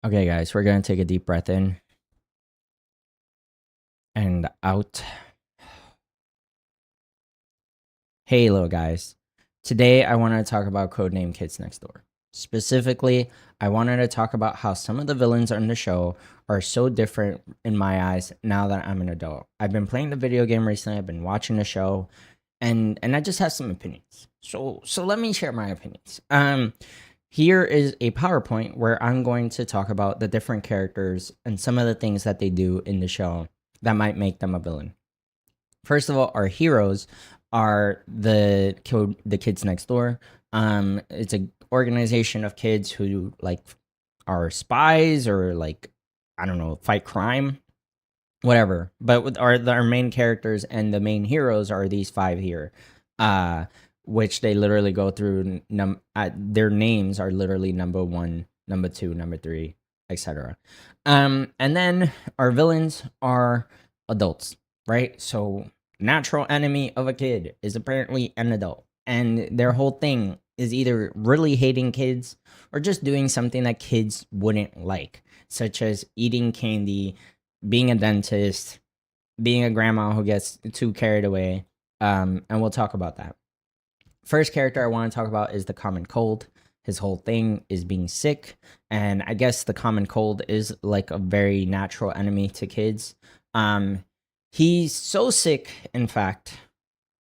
Okay, guys, we're going to take a deep breath in and out. Hey, little guys. Today, I wanted to talk about Codename Kids Next Door. Specifically, I wanted to talk about how some of the villains on the show are so different in my eyes now that I'm an adult. I've been playing the video game recently, I've been watching the show, and I just have some opinions. So let me share my opinions. Here is a PowerPoint where I'm going to talk about the different characters and some of the things that they do in the show that might make them a villain. First of all, our heroes are the kids next door. It's a organization of kids who like are spies or like I don't know, fight crime, whatever. But with our main characters and the main heroes are these five here. Uh which they literally go through their names are literally number 1, number 2, number 3, etc. And then our villains are adults, right? So natural enemy of a kid is apparently an adult, and their whole thing is either really hating kids or just doing something that kids wouldn't like, such as eating candy, being a dentist, being a grandma who gets too carried away. And we'll talk about that. First character I want to talk about is the common cold. His whole thing is being sick, and I guess the common cold is like a very natural enemy to kids. He's so sick, in fact,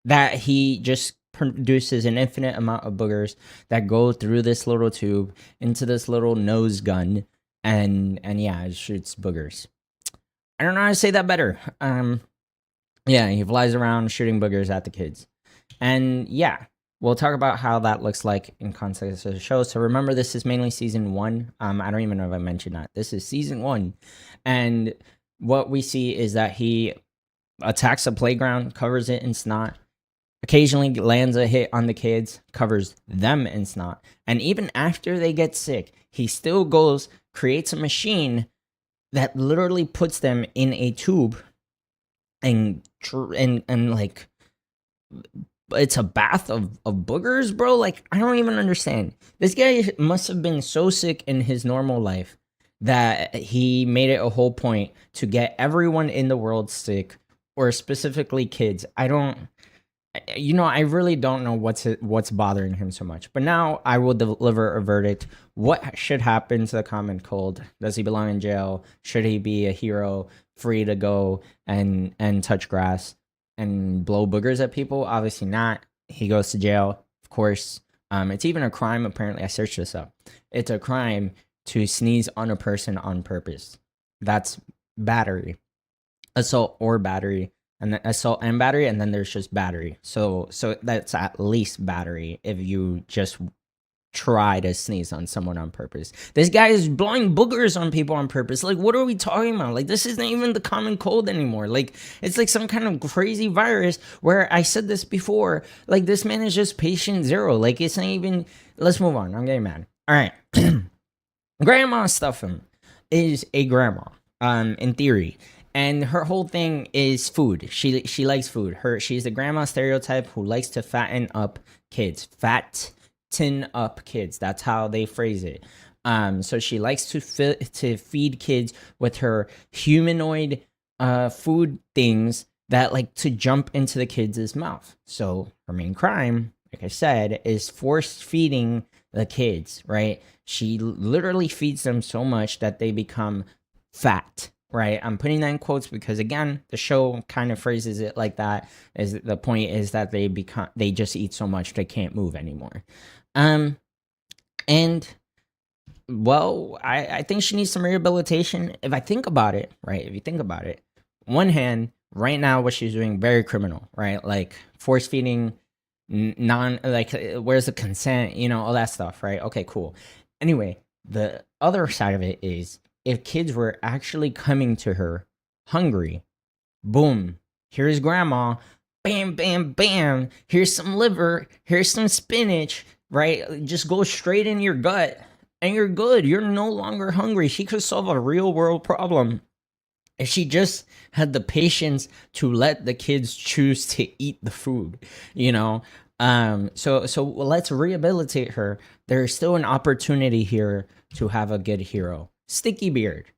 that he just produces an infinite amount of boogers that go through this little tube into this little nose gun, and yeah, it shoots boogers. I don't know how to say that better. Yeah, he flies around shooting boogers at the kids, and yeah, we'll talk about how that looks like in context of the show. So remember, this is mainly season 1. I don't even know if I mentioned that. This is season 1, and what we see is that he attacks a playground, covers it in snot, occasionally lands a hit on the kids, covers them in snot, and even after they get sick, he still goes, creates a machine that literally puts them in a tube and like it's a bath of boogers, bro. Like, I don't even understand. This guy must have been so sick in his normal life that he made it a whole point to get everyone in the world sick, or specifically kids. I really don't know what's bothering him so much. But now I will deliver a verdict. What should happen to the common cold? Does he belong in jail? Should he be a hero, free to go and touch grass and blow boogers at people? Obviously not. He goes to jail, of course. It's even a crime. Apparently, I searched this up. It's a crime to sneeze on a person on purpose. That's battery, assault or battery, and then assault and battery, and then there's just battery. So that's at least battery if you just try to sneeze on someone on purpose. This guy is blowing boogers on people on purpose. Like, what are we talking about? Like, this isn't even the common cold anymore. Like, it's like some kind of crazy virus where I said this before. Like, this man is just patient zero. Like, it's not even. Let's move on. I'm getting mad. All right. Grandma Stuffin is a grandma, in theory. And her whole thing is food. She likes food. She's the grandma stereotype who likes to fatten up kids. Fatten up kids. That's how they phrase it. So she likes to feed kids with her humanoid food things that like to jump into the kids' mouth. So her main crime, like I said, is force feeding the kids, right? She literally feeds them so much that they become fat, right? I'm putting that in quotes because again, the show kind of phrases it like that. Is the point is that they just eat so much they can't move anymore. And well, I think she needs some rehabilitation. If I think about it, right? If you think about it, one hand, right now, what she's doing, very criminal, right? Like force feeding, where's the consent, all that stuff, right? Okay, cool. Anyway, the other side of it is if kids were actually coming to her hungry, boom, here's grandma, bam, bam, bam, here's some liver, here's some spinach, right? Just go straight in your gut and you're good. You're no longer hungry. She could solve a real world problem if she just had the patience to let the kids choose to eat the food, So let's rehabilitate her. There's still an opportunity here to have a good hero. Sticky Beard,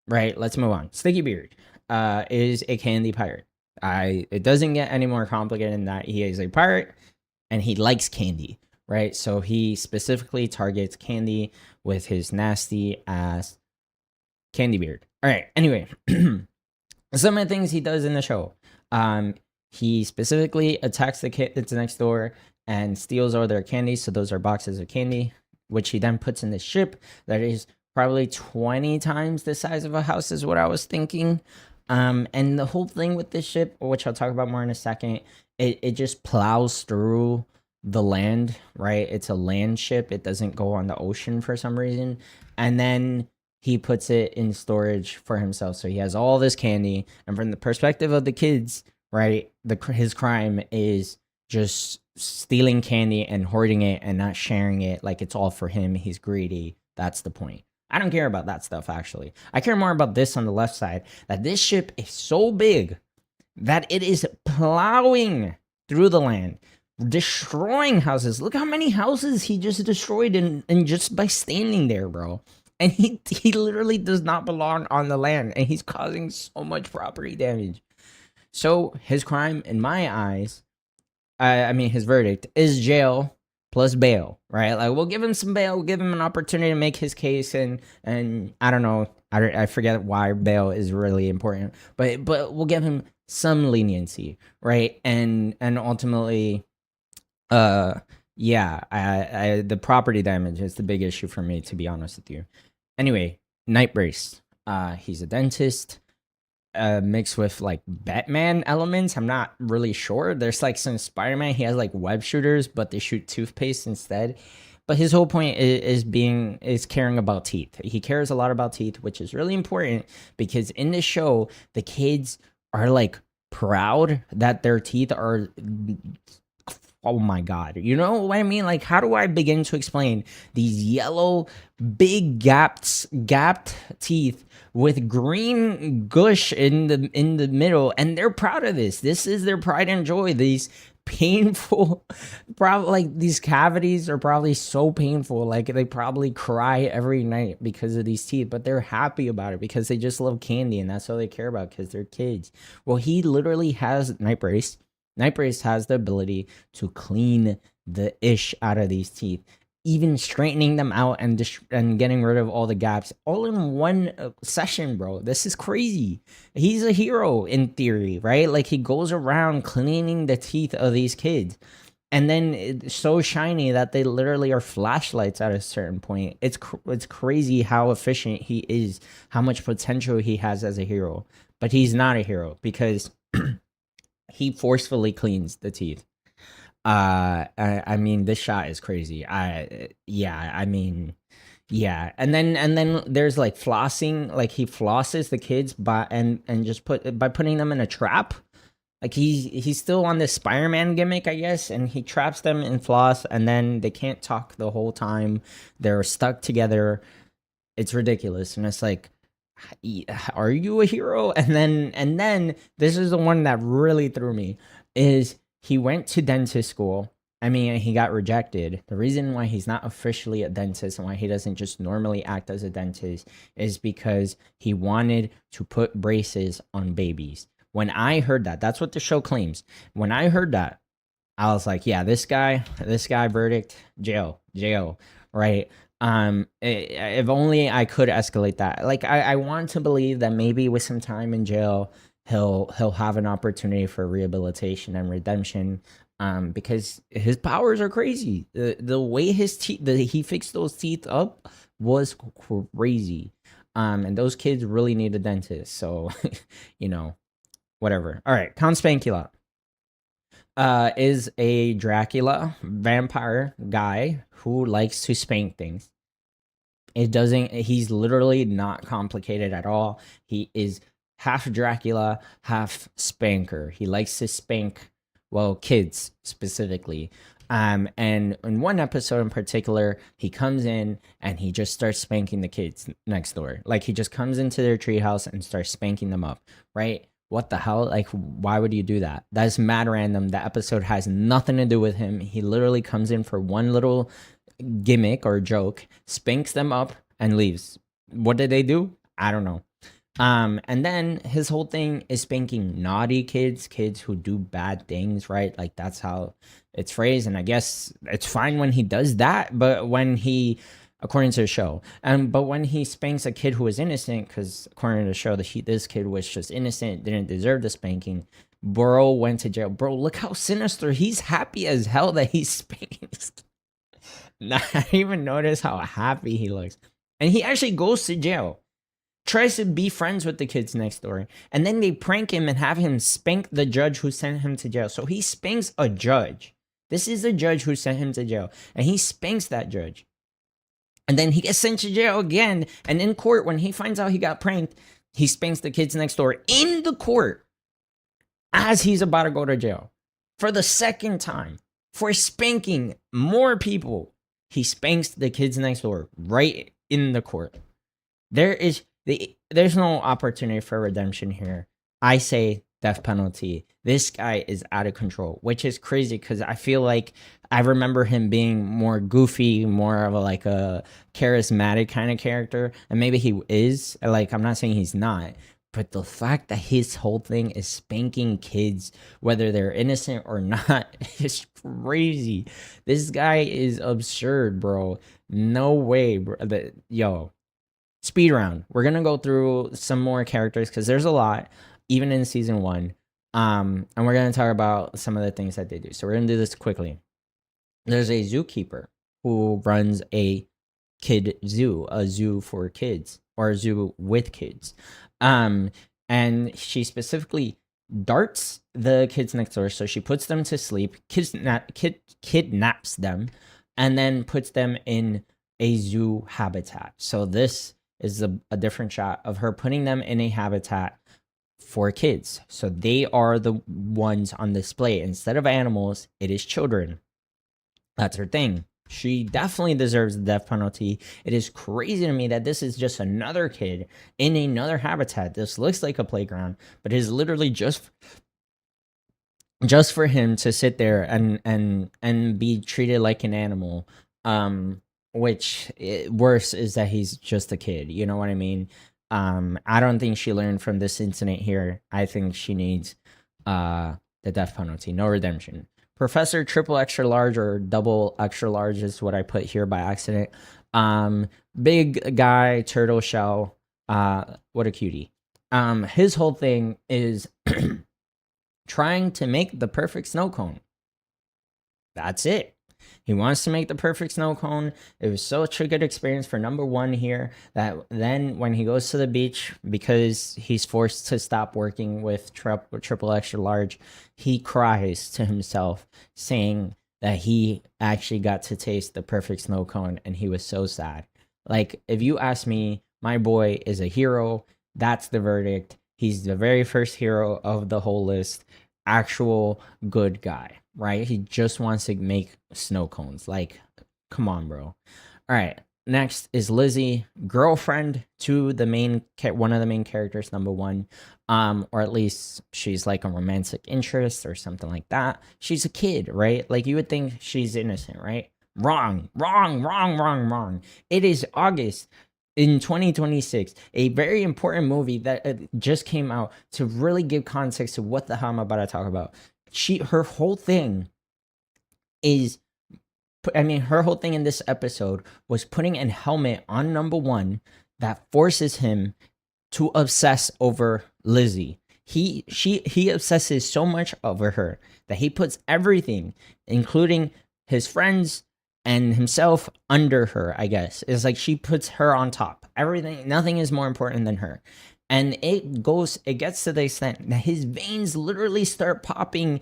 right? Let's move on. Sticky Beard is a candy pirate. It doesn't get any more complicated than that. He is a pirate and he likes candy, right? So he specifically targets candy with his nasty ass candy beard. All right. Anyway, some of the things he does in the show. He specifically attacks the kids next door and steals all their candy. So those are boxes of candy, which he then puts in the ship that is probably 20 times the size of a house, is what I was thinking. And the whole thing with this ship, which I'll talk about more in a second, it just plows through the land, right? It's a land ship. It doesn't go on the ocean for some reason. And then he puts it in storage for himself. So he has all this candy. And from the perspective of the kids, right, his crime is just stealing candy and hoarding it and not sharing it. Like it's all for him. He's greedy. That's the point. I don't care about that stuff, actually. I care more about this on the left side, that this ship is so big that it is plowing through the land, destroying houses. Look how many houses he just destroyed and just by standing there, bro. And he literally does not belong on the land, and he's causing so much property damage. So his crime, in my eyes, I mean his verdict, is jail plus bail, right? Like we'll give him some bail, we'll give him an opportunity to make his case, and I don't know, I forget why bail is really important, but we'll give him some leniency, right? And ultimately, yeah, I the property damage is the big issue for me, to be honest with you. Anyway, Night Brace. He's a dentist, mixed with like Batman elements. I'm not really sure. There's like some Spider-Man. He has like web shooters, but they shoot toothpaste instead. But his whole point is caring about teeth. He cares a lot about teeth, which is really important because in this show, the kids are like proud that their teeth are, oh my god, you know what I mean? Like, how do I begin to explain these yellow, big gapped teeth with green gush in the middle, and they're proud of this. This is their pride and joy. These painful, probably like these cavities are probably so painful. Like they probably cry every night because of these teeth, but they're happy about it because they just love candy and that's all they care about because they're kids. Well, he literally has Night Brace. Night Brace has the ability to clean the ish out of these teeth, even straightening them out and getting rid of all the gaps all in one session, bro. This is crazy. He's a hero in theory, right? Like he goes around cleaning the teeth of these kids. And then it's so shiny that they literally are flashlights at a certain point. It's crazy how efficient he is, how much potential he has as a hero. But he's not a hero because he forcefully cleans the teeth. I mean, this shot is crazy. Yeah. And then there's like flossing. Like he flosses the kids by by putting them in a trap. Like he's still on this Spider-Man gimmick, I guess, and he traps them in floss, and then they can't talk the whole time. They're stuck together. It's ridiculous, and it's like, are you a hero? And then this is the one that really threw me, is he went to dentist school. I mean, he got rejected. The reason why he's not officially a dentist and why he doesn't just normally act as a dentist is because he wanted to put braces on babies. When I heard that, that's what the show claims. When I heard that, I was like, yeah, this guy verdict, jail, right? If only I could escalate that. Like I want to believe that maybe with some time in jail, he'll have an opportunity for rehabilitation and redemption. Because his powers are crazy. The way his teeth, he fixed those teeth up was crazy. And those kids really need a dentist. So, whatever. All right, Count Spankula is a Dracula vampire guy who likes to spank things. He's literally not complicated at all. He is half Dracula, half spanker. He likes to spank, well, kids specifically. And in one episode in particular, he comes in and he just starts spanking the kids next door. Like he just comes into their treehouse and starts spanking them up, right? What the hell? Like, why would you do that? That's mad random. The episode has nothing to do with him. He literally comes in for one little gimmick or joke, spanks them up, and leaves. What did they do? I don't know. And then his whole thing is spanking naughty kids, kids who do bad things, right? Like that's how it's phrased. And I guess it's fine when he does that, but when he, according to the show, but when he spanks a kid who is innocent, because according to the show, this kid was just innocent, didn't deserve the spanking. Bro went to jail. Bro, look how sinister. He's happy as hell that he's spanking. Not even notice how happy he looks. And he actually goes to jail, tries to be friends with the kids next door, and then they prank him and have him spank the judge who sent him to jail. So he spanks a judge. This is the judge who sent him to jail, and he spanks that judge. And then he gets sent to jail again. And in court, when he finds out he got pranked, he spanks the kids next door in the court as he's about to go to jail for the second time for spanking more people. He spanks the kids next door right in the court. There's no opportunity for redemption here. I say death penalty. This guy is out of control, which is crazy because I feel like I remember him being more goofy, more of a charismatic kind of character, and maybe he is. Like, I'm not saying he's not, but the fact that his whole thing is spanking kids, whether they're innocent or not, is crazy. This guy is absurd, bro. No way, bro. Yo, speed round. We're gonna go through some more characters because there's a lot, even in season 1. And we're gonna talk about some of the things that they do. So we're gonna do this quickly. There's a zookeeper who runs a kid zoo, a zoo for kids, or a zoo with kids. And she specifically darts the kids next door. So she puts them to sleep, kidnaps them, and then puts them in a zoo habitat. So this is a different shot of her putting them in a habitat for kids. So they are the ones on display. Instead of animals, it is children. That's her thing. She definitely deserves the death penalty. It is crazy to me that this is just another kid in another habitat. This looks like a playground, but it is literally just for him to sit there and be treated like an animal. Worse is that he's just a kid. You know what I mean? I don't think she learned from this incident here. I think she needs the death penalty. No redemption. Professor Triple Extra Large or Double Extra Large is what I put here by accident. Big guy, turtle shell. What a cutie. His whole thing is trying to make the perfect snow cone. That's it. He wants to make the perfect snow cone. It was such a good experience for number 1 here that then when he goes to the beach, because he's forced to stop working with Triple Extra Large, he cries to himself saying that he actually got to taste the perfect snow cone and he was so sad. Like, if you ask me, my boy is a hero. That's the verdict. He's the very first hero of the whole list. Actual good guy, right? He just wants to make snow cones. Like, come on, bro. All right. Next is Lizzie, girlfriend to one of the main characters, number 1. Or at least she's like a romantic interest or something like that. She's a kid, right? Like, you would think she's innocent, right? Wrong. It is August in 2026, a very important movie that just came out to really give context to what the hell I'm about to talk about. Her whole thing in this episode was putting a helmet on number 1 that forces him to obsess over Lizzie. He obsesses so much over her that he puts everything, including his friends and himself, under her, I guess. It's like she puts her on top. Nothing is more important than her. And it gets to the extent that his veins literally start popping,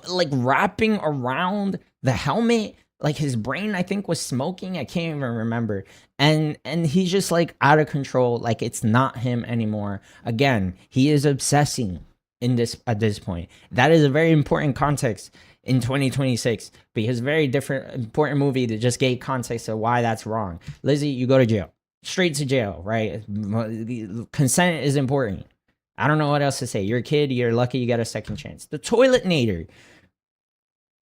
like wrapping around the helmet. Like, his brain, I think, was smoking. I can't even remember. And he's just like out of control. Like, it's not him anymore. Again, he is obsessing at this point. That is a very important context in 2026, because very important movie that just gave context of why that's wrong. Lizzie, you go to jail. Straight to jail, right? Consent is important. I don't know what else to say. You're a kid. You're lucky you got a second chance. The toilet nader,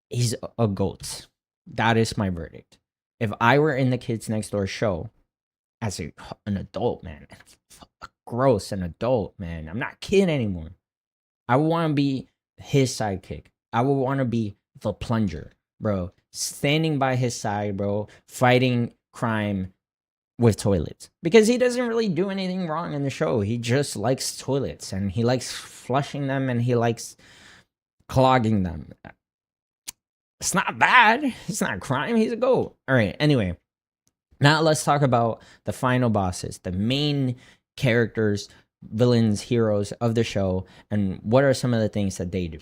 he's a goat. That is my verdict. If I were in the Kids Next Door show, as an adult, man. Gross, an adult, man. I'm not kidding anymore. I would want to be his sidekick. I would want to be the plunger, bro. Standing by his side, bro, fighting crime with toilets. Because he doesn't really do anything wrong in the show. He just likes toilets and he likes flushing them and he likes clogging them. It's not bad. It's not crime. He's a goat. All right. Anyway, now let's talk about the final bosses, the main characters, villains, heroes of the show, and what are some of the things that they do.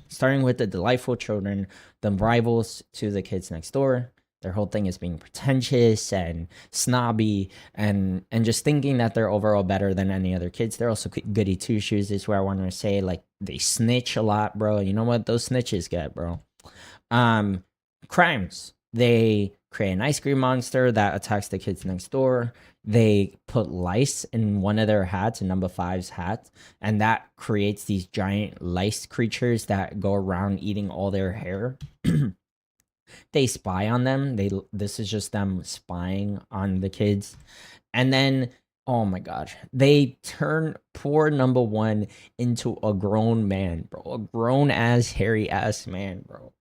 Starting with the delightful children, the rivals to the kids next door. Their whole thing is being pretentious and snobby and just thinking that they're overall better than any other kids. They're also goody two shoes, is where I want to say. Like, they snitch a lot, bro. You know what those snitches get, bro? Crimes. They create an ice cream monster that attacks the kids next door. They put lice in one of their hats, in number 5's hat, and that creates these giant lice creatures that go around eating all their hair. They spy on them. This is just them spying on the kids. And then, oh my gosh, they turn poor number 1 into a grown man, bro. A grown ass, hairy ass man, bro.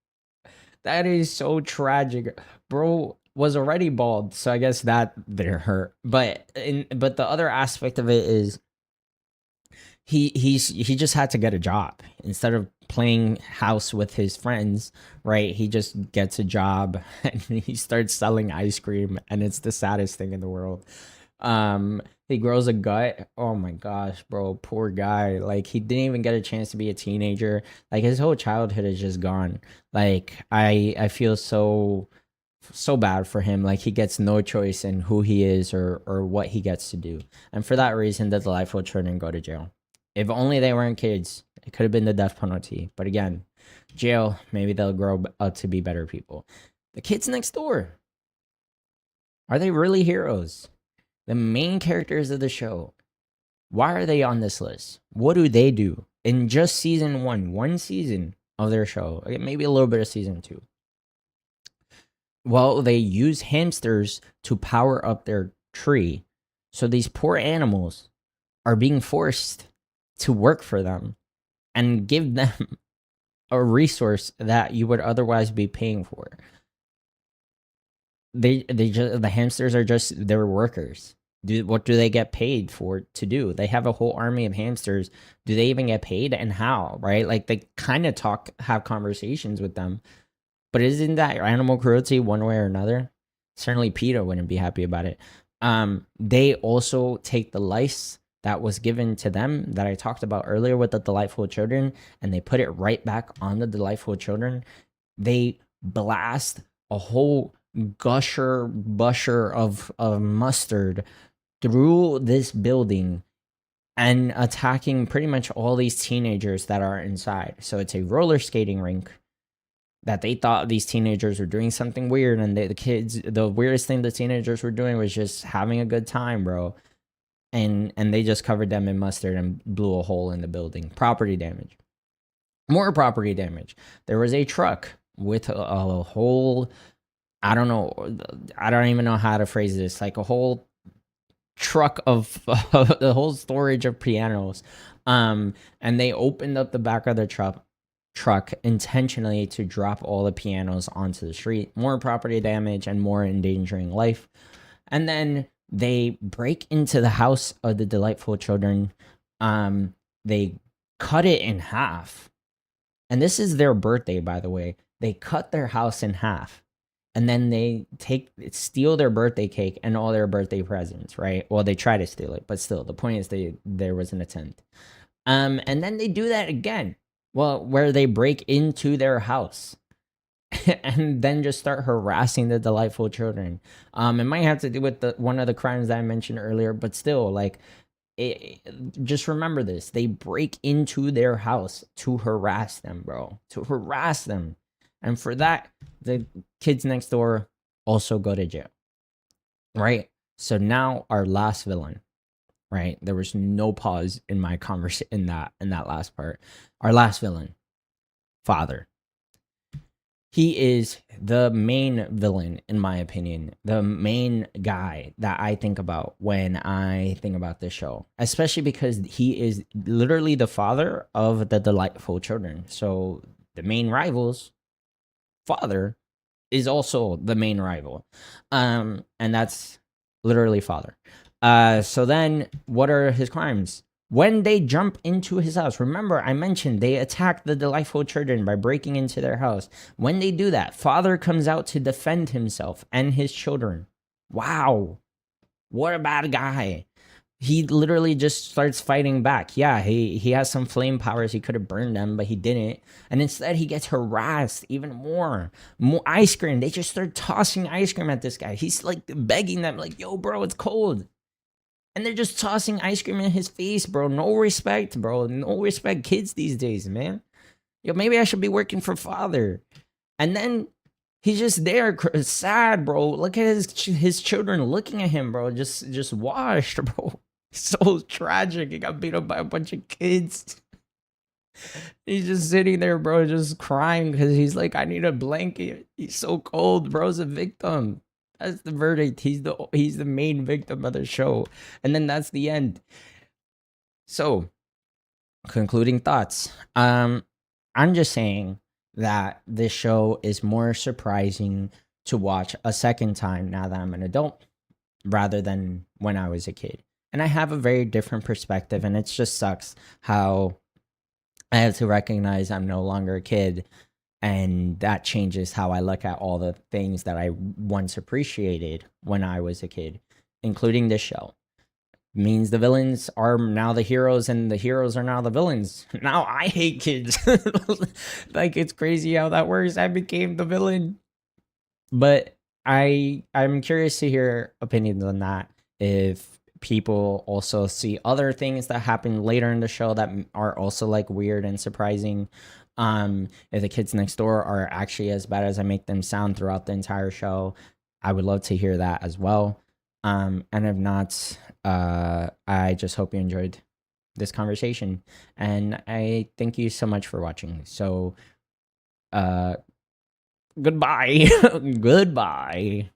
That is so tragic. Bro was already bald, so I guess that didn't hurt. But the other aspect of it is he just had to get a job instead of playing house with his friends, right? He just gets a job and he starts selling ice cream, and it's the saddest thing in the world. He grows a gut. Oh my gosh, bro, poor guy. Like, he didn't even get a chance to be a teenager. Like, his whole childhood is just gone. Like, I feel so bad for him. Like, he gets no choice in who he is or what he gets to do. And for that reason, the delightful children go to jail. If only they weren't kids, it could have been the death penalty. But again, jail, maybe they'll grow up to be better people. The kids next door, are they really heroes? The main characters of the show, why are they on this list? What do they do in just season one season of their show? Maybe a little bit of season 2. Well, they use hamsters to power up their tree. So these poor animals are being forced to work for them and give them a resource that you would otherwise be paying for. The hamsters are just their workers. What do they get paid for to do? They have a whole army of hamsters. Do they even get paid, and how? Right? Like, they kind of have conversations with them, but isn't that animal cruelty one way or another? Certainly PETA wouldn't be happy about it. They also take the lice that was given to them that I talked about earlier with the delightful children, and they put it right back on the delightful children. They blast a whole gusher of mustard through this building and attacking pretty much all these teenagers that are inside. So it's a roller skating rink that they thought these teenagers were doing something weird, and the weirdest thing the teenagers were doing was just having a good time, bro. And they just covered them in mustard and blew a hole in the building. Property damage. More property damage. There was a truck with a whole, I don't even know how to phrase this, like a whole truck of the whole storage of pianos. And they opened up the back of the truck intentionally to drop all the pianos onto the street. More property damage and more endangering life. And then they break into the house of the delightful children. They cut it in half. And this is their birthday, by the way. They cut their house in half. And then they steal their birthday cake and all their birthday presents, right? Well, they try to steal it, but still, the point is there was an attempt. And then they do that again. Well, where they break into their house and then just start harassing the delightful children. It might have to do with one of the crimes that I mentioned earlier, but still, like, just remember this. They break into their house to harass them, bro. To harass them. And for that, the kids next door also go to jail. Right? So now our last villain. Right? There was no pause in my conversation in that last part. Our last villain. Father. He is the main villain, in my opinion, the main guy that I think about when I think about this show, especially because he is literally the father of the delightful children. So the main rival's father is also the main rival. And that's literally father. So then what are his crimes? When they jump into his house, remember I mentioned they attacked the delightful children by breaking into their house. When they do that, father comes out to defend himself and his children. Wow. What a bad guy. He literally just starts fighting back. Yeah, he has some flame powers. He could have burned them, but he didn't. And instead, he gets harassed even more. More ice cream. They just start tossing ice cream at this guy. He's like begging them, like, "Yo, bro, it's cold." And they're just tossing ice cream in his face, bro. No respect, bro. No respect, kids these days, man. Yo, maybe I should be working for father. And then he's just there, sad, bro. Look at his children looking at him, bro. Just washed, bro. So tragic. He got beat up by a bunch of kids. He's just sitting there, bro, just crying because he's like, I need a blanket. He's so cold, bro's a victim. That's the verdict. He's the main victim of the show. And then that's the end. So, concluding thoughts. I'm just saying that this show is more surprising to watch a second time now that I'm an adult rather than when I was a kid. And I have a very different perspective, and it just sucks how I have to recognize I'm no longer a kid, and that changes how I look at all the things that I once appreciated when I was a kid, including this show. Means the villains are now the heroes and the heroes are now the villains. Now I hate kids. Like, it's crazy how that works. I became the villain. But I'm curious to hear opinions on that. If people also see other things that happen later in the show that are also like weird and surprising. If the kids next door are actually as bad as I make them sound throughout the entire show, I would love to hear that as well. And if not, I just hope you enjoyed this conversation, and I thank you so much for watching. So, goodbye. Goodbye.